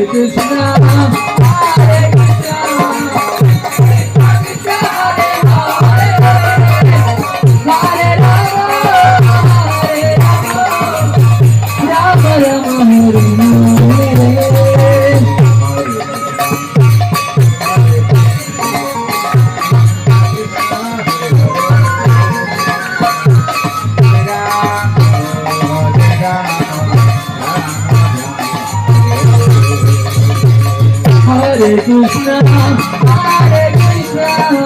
Krishna, Hare Krishna, Krishna Krishna, Hare Hare, Hare Rama, Rama Rama, Hare Krishna, Hare Krishna.